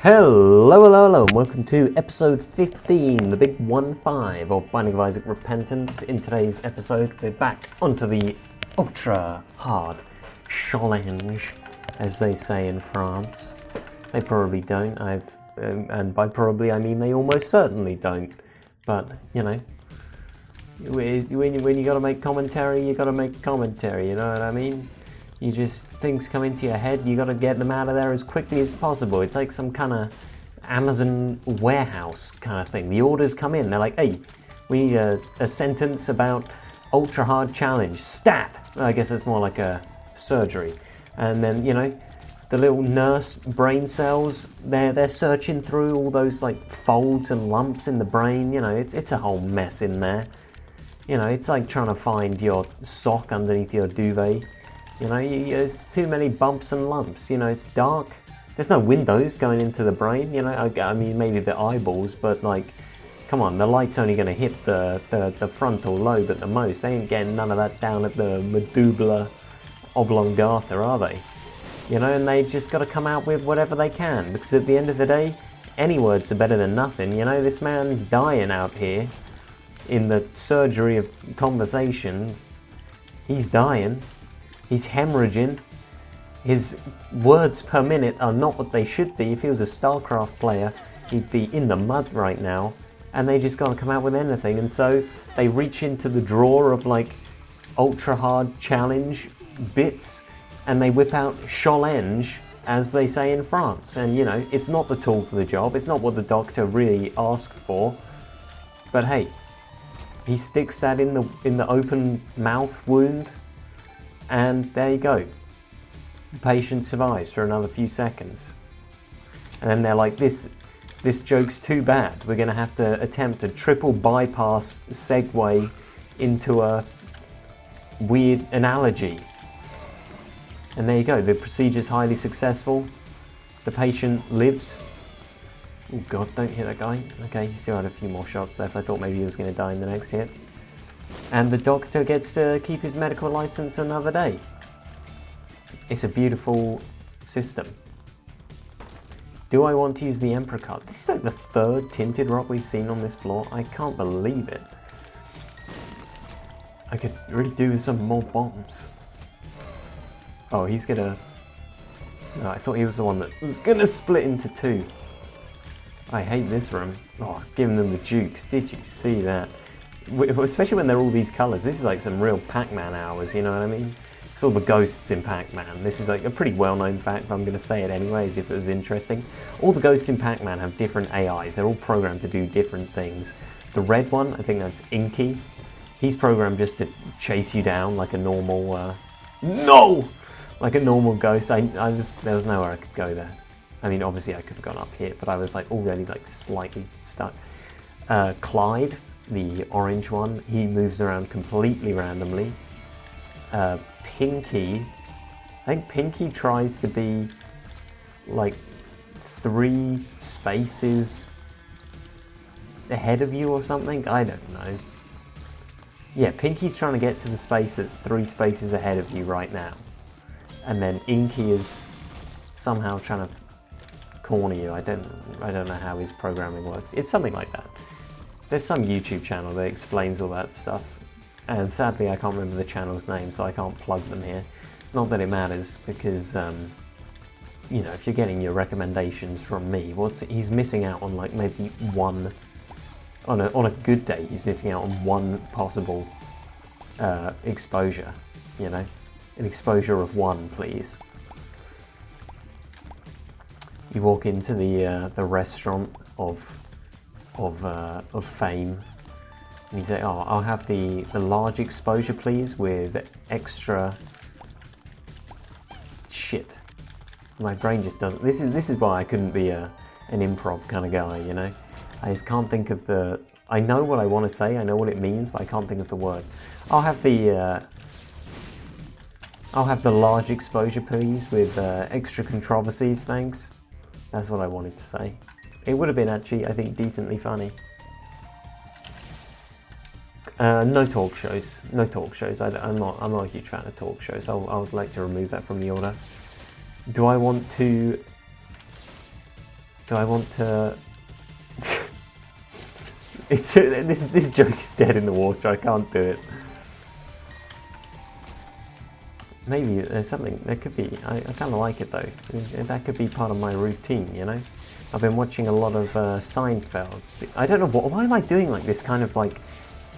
Hello, and welcome to episode 15, the big 1-5 of Binding of Isaac Repentance. In today's episode, we're back onto the ultra hard challenge, as they say in France. They probably don't, and by probably I mean they almost certainly don't, but, you know, when you gotta make commentary, you gotta make commentary, you know what I mean? You just, things come into your head, you gotta get them out of there as quickly as possible. It's like some kind of Amazon warehouse kind of thing. The orders come in, they're like, hey, we need a sentence about ultra hard challenge, stat! I guess it's more like a surgery. And then, you know, the little nurse brain cells, they're searching through all those like folds and lumps in the brain, you know, it's a whole mess in there. You know, it's like trying to find your sock underneath your duvet. You know, there's too many bumps and lumps, you know, it's dark. There's no windows going into the brain, you know, I mean, maybe the eyeballs, but like, come on, the light's only going to hit the frontal lobe at the most. They ain't getting none of that down at the medulla oblongata, are they? You know, and they just got to come out with whatever they can, because at the end of the day, any words are better than nothing. You know, this man's dying out here in the surgery of conversation. He's dying. He's hemorrhaging. His words per minute are not what they should be. If he was a StarCraft player, he'd be in the mud right now. And they just gotta come out with anything. And so they reach into the drawer of like ultra hard challenge bits and they whip out challenge, as they say in France. And you know, it's not the tool for the job. It's not what the doctor really asked for. But hey, he sticks that in the open mouth wound. And there you go. The patient survives for another few seconds. And then they're like, this joke's too bad. We're going to have to attempt a triple bypass segue into a weird analogy. And there you go. The procedure's highly successful. The patient lives. Oh god, don't hit that guy. Okay, he still had a few more shots left. I thought maybe he was going to die in the next hit. And the doctor gets to keep his medical license another day. It's a beautiful system. Do I want to use the Emperor card? This is like the third tinted rock we've seen on this floor. I can't believe it. I could really do with some more bombs. Oh, he's gonna... No, I thought he was the one that was gonna split into two. I hate this room. Oh, giving them the jukes. Did you see that? Especially when they're all these colours. This is like some real Pac-Man hours, you know what I mean? It's all the ghosts in Pac-Man. This is like a pretty well-known fact, but I'm going to say it anyway as if it was interesting. All the ghosts in Pac-Man have different AIs. They're all programmed to do different things. The red one, I think that's Inky. He's programmed just to chase you down like a normal... No! Like a normal ghost. There was nowhere I could go there. I mean, obviously I could have gone up here, but I was like already like slightly stuck. Clyde, the orange one, he moves around completely randomly. Pinky, I think Pinky tries to be like 3 spaces ahead of you or something, I don't know. Yeah, Pinky's trying to get to the space that's 3 spaces ahead of you right now. And then Inky is somehow trying to corner you. I don't know how his programming works. It's something like that. There's some YouTube channel that explains all that stuff, and sadly I can't remember the channel's name, so I can't plug them here. Not that it matters, because, you know, if you're getting your recommendations from me, he's missing out on like maybe one, on a good day, he's missing out on one possible exposure, you know? An exposure of 1, please. You walk into the restaurant of fame, and you say, "Oh, I'll have the large exposure, please, with extra." Shit, my brain just doesn't. This is why I couldn't be an improv kind of guy, you know. I just can't think of the. I know what I want to say, I know what it means, but I can't think of the word. I'll have the large exposure, please, with extra controversies, thanks. That's what I wanted to say. It would have been actually, I think, decently funny. No talk shows. No talk shows. I'm not a huge fan of talk shows. I would like to remove that from the order. Do I want to Do I want to... this joke is dead in the water, I can't do it. Maybe there's something, there could be, I kind of like it though. That could be part of my routine, you know? I've been watching a lot of Seinfeld. I don't know, why am I doing like this kind of like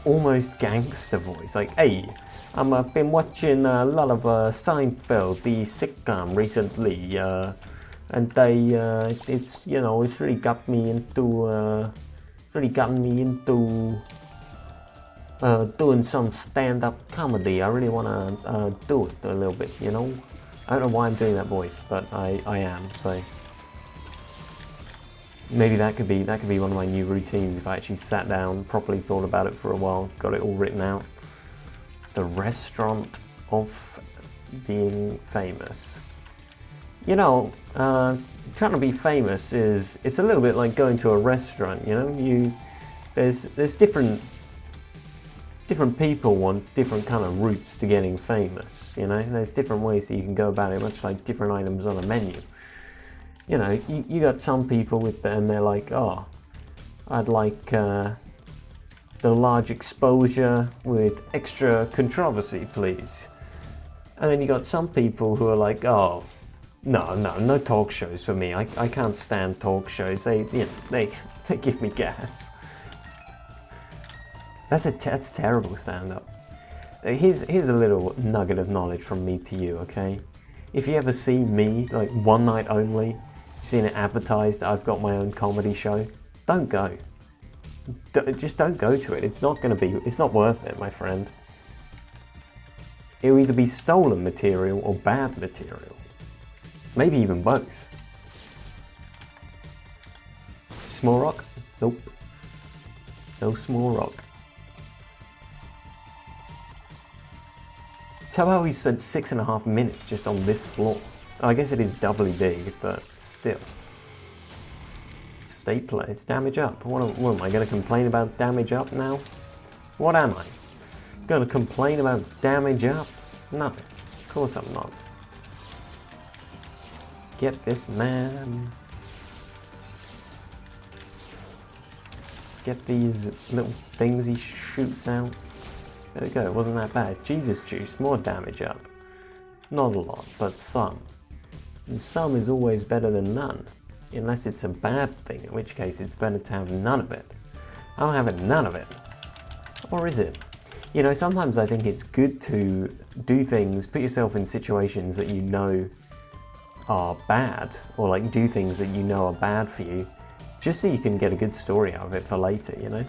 almost gangster voice? Like, hey, I've been watching a lot of Seinfeld, the sitcom recently, and it's, you know, it's really got me into, doing some stand-up comedy. I really want to do it a little bit, you know? I don't know why I'm doing that voice, but I am, so... Maybe that could be one of my new routines if I actually sat down, properly thought about it for a while, got it all written out. The restaurant of being famous. You know, trying to be famous it's a little bit like going to a restaurant, you know? There's different people want different kind of routes to getting famous, you know? There's different ways that you can go about it, much like different items on a menu. You know, you got some people and they're like, oh, I'd like the large exposure with extra controversy, please. And then you got some people who are like, oh, no talk shows for me. I can't stand talk shows. They give me gas. That's terrible stand-up. Here's a little nugget of knowledge from me to you, okay? If you ever see me, like one night only, seen it advertised, I've got my own comedy show, don't go. Just don't go to it. It's not worth it, my friend. It'll either be stolen material or bad material. Maybe even both. Small rock? Nope. No small rock. Tell how we spent 6.5 minutes just on this floor. I guess it is doubly big, but still. Stapler, it's damage up. What am I going to complain about damage up now? What am I? Going to complain about damage up? No, of course I'm not. Get this man. Get these little things he shoots out. There we go, it wasn't that bad. Jesus juice, more damage up. Not a lot, but some. And some is always better than none. Unless it's a bad thing, in which case it's better to have none of it. I'll have it none of it. Or is it? You know, sometimes I think it's good to do things, put yourself in situations that you know are bad, or like do things that you know are bad for you, just so you can get a good story out of it for later, you know?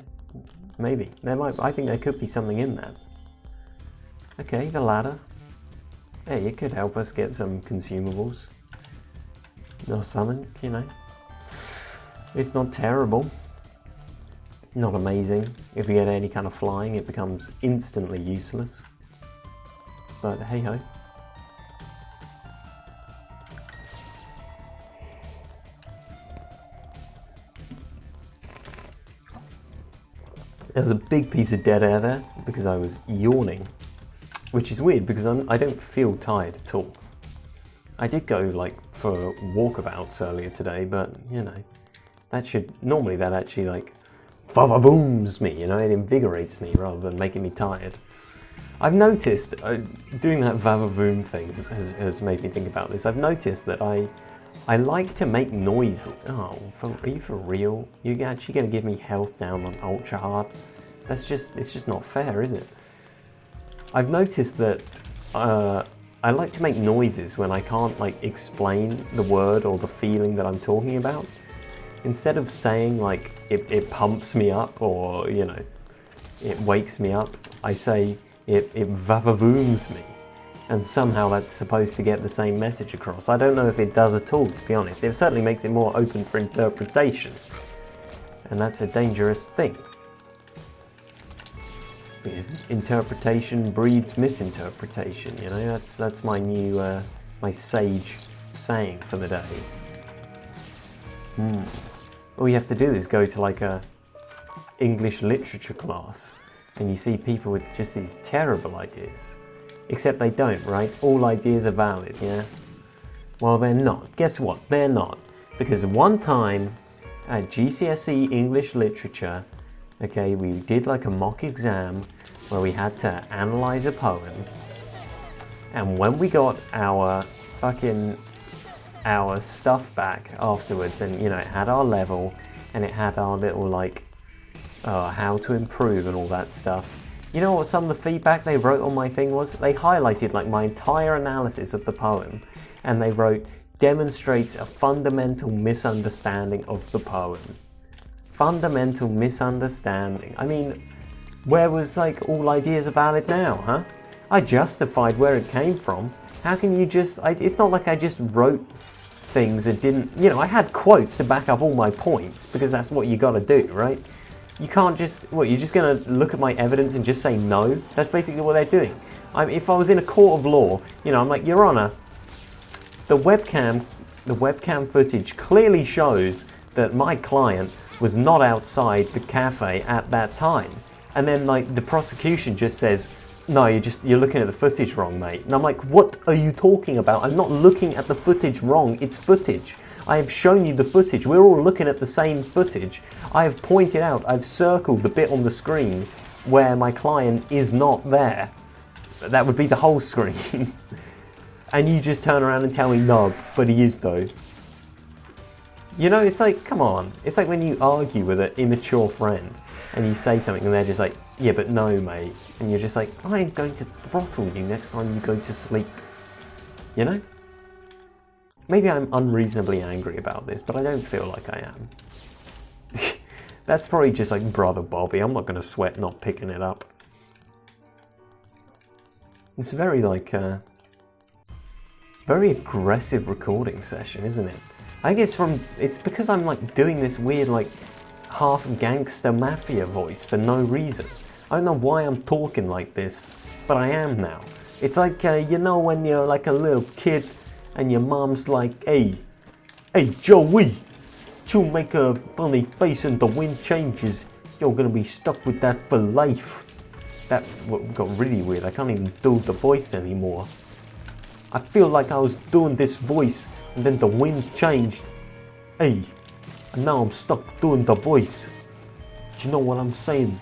Maybe. I think there could be something in that. Okay, the ladder. Hey, it could help us get some consumables. Or something, you know. It's not terrible. Not amazing. If we get any kind of flying, it becomes instantly useless. But hey ho. There was a big piece of dead air there because I was yawning, which is weird because I don't feel tired at all. I did go like for walkabouts earlier today, but you know, normally that actually like va-va-vooms me, you know, it invigorates me rather than making me tired. I've noticed, doing that va-va-voom thing has made me think about this. I've noticed that I like to make noise. Oh, are you for real? You're actually going to give me health down on ultra hard? It's just not fair, is it? I've noticed that I like to make noises when I can't like explain the word or the feeling that I'm talking about. Instead of saying like it pumps me up or, you know, it wakes me up, I say it va-va-vooms me. And somehow that's supposed to get the same message across. I don't know if it does at all, to be honest. It certainly makes it more open for interpretation. And that's a dangerous thing. Because interpretation breeds misinterpretation, you know? That's my new, my sage saying for the day. All you have to do is go to like a English literature class and you see people with just these terrible ideas. Except they don't, right? All ideas are valid, yeah? Well, they're not. Guess what? They're not. Because one time at GCSE English Literature, okay, we did like a mock exam where we had to analyze a poem, and when we got our stuff back afterwards, and you know, it had our level and it had our little like how to improve and all that stuff. You know what some of the feedback they wrote on my thing was? They highlighted like my entire analysis of the poem, and they wrote, demonstrates a fundamental misunderstanding of the poem. Fundamental misunderstanding. I mean, where was like all ideas are valid now, huh? I justified where it came from. How can you just, it's not like I just wrote things and didn't, you know, I had quotes to back up all my points, because that's what you gotta do, right? You can't just, what, you're just gonna look at my evidence and just say no? That's basically what they're doing. If I was in a court of law, you know, I'm like, Your Honor, the webcam footage clearly shows that my client was not outside the cafe at that time. And then like the prosecution just says, no, you're looking at the footage wrong, mate. And I'm like, what are you talking about? I'm not looking at the footage wrong, it's footage. I have shown you the footage. We're all looking at the same footage. I have pointed out, I've circled the bit on the screen where my client is not there. That would be the whole screen. And you just turn around and tell me, no, but he is though. You know, it's like, come on. It's like when you argue with an immature friend and you say something and they're just like, yeah, but no, mate. And you're just like, I am going to throttle you next time you go to sleep. You know? Maybe I'm unreasonably angry about this, but I don't feel like I am. That's probably just like Brother Bobby. I'm not going to sweat not picking it up. It's very like very aggressive recording session, isn't it? I think it's because I'm like doing this weird like half gangster mafia voice for no reason. I don't know why I'm talking like this, but I am now. It's like you know, when you're like a little kid and your mom's like, hey Joey, you make a funny face and the wind changes, you're gonna be stuck with that for life. That got really weird. I can't even do the voice anymore. I feel like I was doing this voice and then the wind changed. Hey, and now I'm stuck doing the voice. Do you know what I'm saying?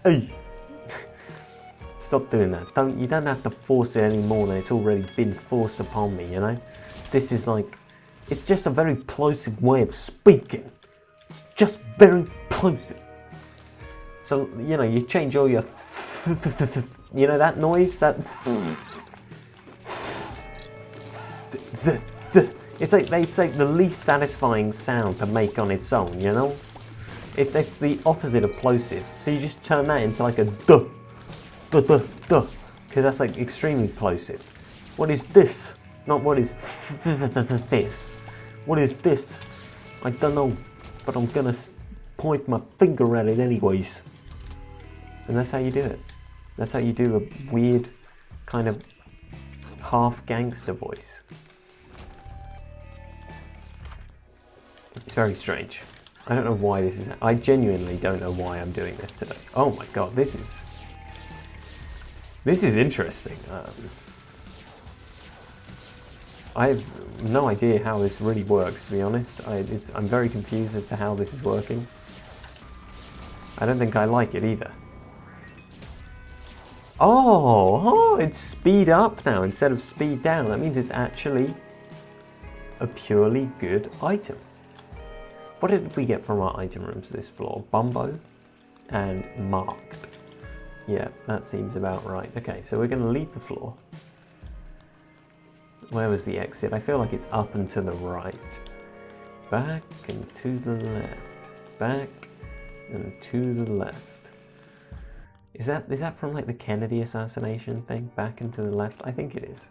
Hey. Stop doing that. You don't have to force it any more than it's already been forced upon me, you know? This is like, it's just a very plosive way of speaking. It's just very plosive. So, you know, you change all your, you know that noise? That, it's like the least satisfying sound to make on its own, you know? It's the opposite of plosive. So you just turn that into like a duh, because that's like extremely plosive. What is this? Not what is this. What is this? I don't know, but I'm gonna point my finger at it anyways. And that's how you do it. That's how you do a weird kind of half gangster voice. It's very strange. I don't know why this is. I genuinely don't know why I'm doing this today. Oh my god, this is interesting. I have no idea how this really works, to be honest. I'm very confused as to how this is working. I don't think I like it either. Oh, it's speed up now instead of speed down. That means it's actually a purely good item. What did we get from our item rooms this floor? Bumbo and marked. Yeah, that seems about right. Okay, so we're going to leave the floor. Where was the exit? I feel like it's up and to the right. Back and to the left. Back and to the left. Is that from like the Kennedy assassination thing? Back and to the left? I think it is.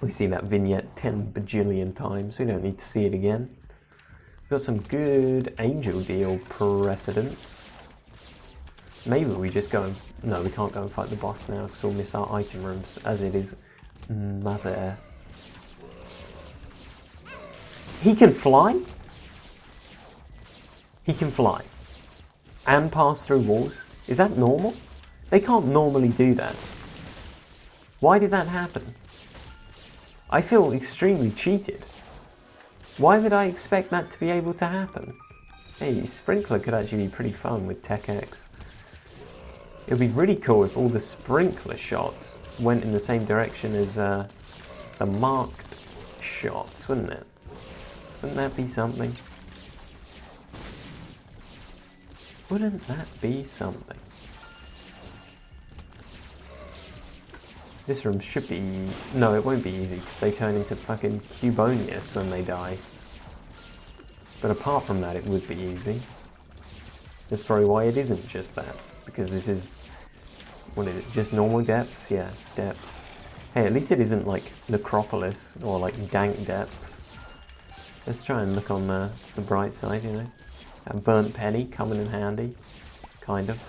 We've seen that vignette 10 bajillion times. We don't need to see it again. We've got some good angel deal precedence. Maybe we just go and... No, we can't go and fight the boss now because we'll miss our item rooms as it is mother. He can fly? He can fly. And pass through walls? Is that normal? They can't normally do that. Why did that happen? I feel extremely cheated. Why would I expect that to be able to happen? Hey, Sprinkler could actually be pretty fun with Tech X. It would be really cool if all the Sprinkler shots went in the same direction as the marked shots, wouldn't it? Wouldn't that be something? Wouldn't that be something? This room should be... No, it won't be easy, because they turn into fucking Cubonius when they die. But apart from that, it would be easy. That's probably why it isn't just that. Because this is... What is it? Just normal depths? Yeah, depths. Hey, at least it isn't like Necropolis, or like dank depths. Let's try and look on the bright side, you know. That burnt penny coming in handy. Kind of.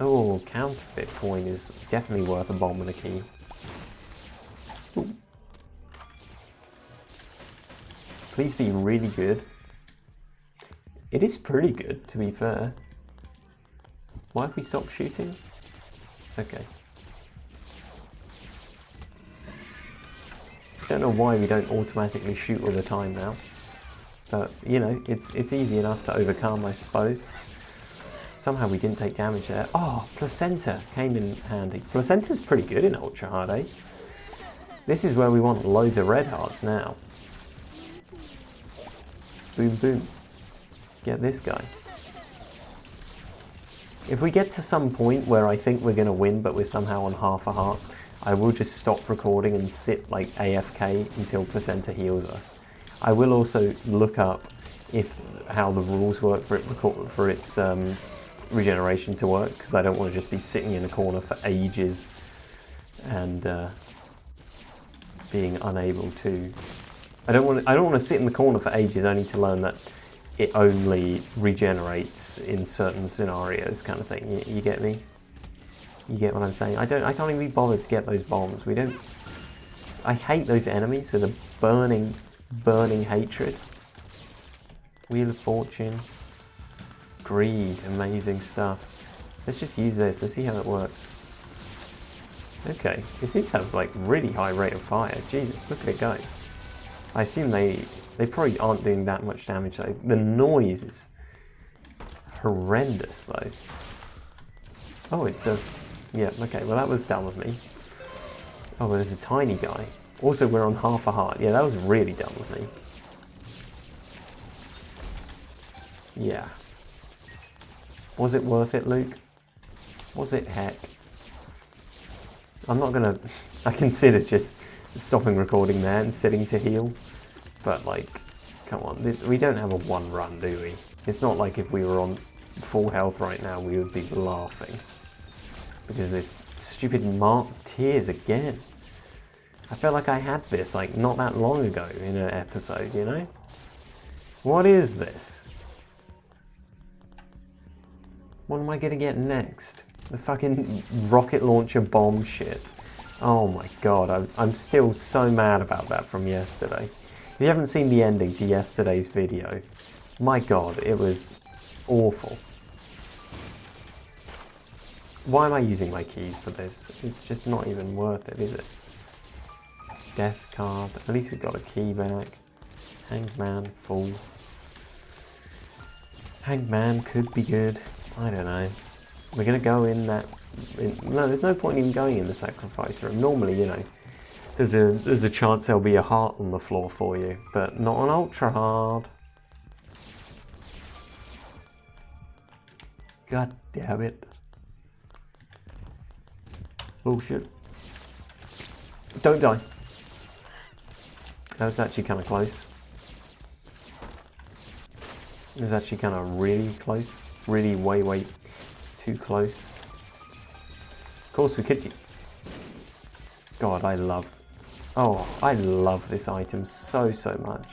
Oh, counterfeit coin is definitely worth a bomb and a key. Ooh. Please be really good. It is pretty good, to be fair. Why have we stopped shooting? Okay. Don't know why we don't automatically shoot all the time now. But, you know, it's easy enough to overcome, I suppose. Somehow we didn't take damage there. Oh, Placenta came in handy. Placenta's pretty good in Ultra Hard, eh? This is where we want loads of red hearts now. Boom, boom. Get this guy. If we get to some point where I think we're going to win, but we're somehow on half a heart, I will just stop recording and sit like AFK until Placenta heals us. I will also look up how the rules work for its regeneration to work, because I don't want to just be sitting in a corner for ages and being unable to. I don't want to sit in the corner for ages only to learn that it only regenerates in certain scenarios, kind of thing. You get me? You get what I'm saying? I can't even be bothered to get those bombs. We don't. I hate those enemies with a burning hatred. Wheel of Fortune. Greed, amazing stuff. Let's just use this, let's see how it works. Okay, it seems to have like really high rate of fire. Jesus, look at it go. I assume they probably aren't doing that much damage though. The noise is horrendous though. Oh, it's a... Yeah, okay, well that was dumb of me. Oh, well, there's a tiny guy. Also, we're on half a heart. Yeah, that was really dumb of me. Yeah. Was it worth it, Luke? Was it heck? I'm not gonna... I considered just stopping recording there and sitting to heal. But, like, come on. We don't have a one run, do we? It's not like if we were on full health right now, we would be laughing. Because this stupid marked tears again. I felt like I had this, like, not that long ago in an episode, you know? What is this? What am I gonna get next? The fucking rocket launcher bomb shit. Oh my god, I'm still so mad about that from yesterday. If you haven't seen the ending to yesterday's video, my god, it was awful. Why am I using my keys for this? It's just not even worth it, is it? Death card, at least we got a key back. Hanged Man, full. Hanged Man could be good. I don't know. We're going to go in that... no, there's no point in going in the sacrifice room. Normally, you know, there's a chance there'll be a heart on the floor for you, but not on Ultra Hard. God damn it. Bullshit. Don't die. That was actually kind of close. It was actually kind of really close. Really way too close. Of course we could... God, I love this item so much.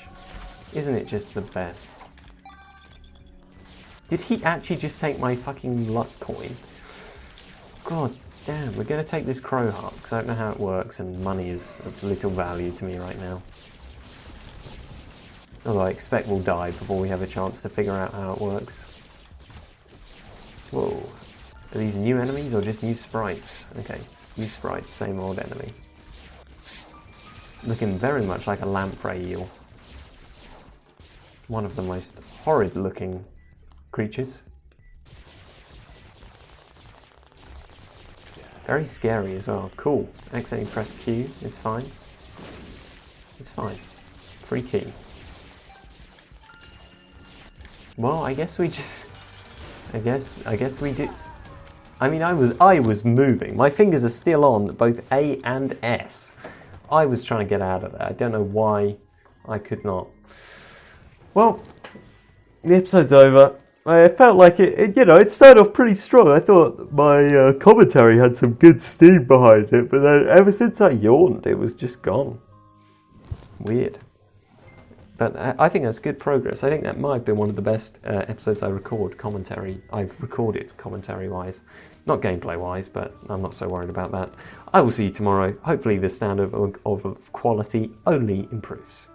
Isn't it just the best? Did he actually just take my fucking luck coin? God damn, we're going to take this crow heart because I don't know how it works and money is of little value to me right now. Although I expect we'll die before we have a chance to figure out how it works. Whoa. Are these new enemies or just new sprites? Okay, new sprites, same old enemy. Looking very much like a lamprey eel. One of the most horrid looking creatures. Very scary as well. Cool. Accidentally press Q. It's fine. It's fine. Free key. Well, I guess we just... I guess we did... I mean, I was moving. My fingers are still on both A and S. I was trying to get out of there. I don't know why I could not. Well, the episode's over. I felt like it started off pretty strong. I thought my commentary had some good steam behind it, but then ever since I yawned, it was just gone. Weird. But I think that's good progress. I think that might have been one of the best episodes I've recorded commentary-wise. Not gameplay-wise, but I'm not so worried about that. I will see you tomorrow. Hopefully the standard of quality only improves.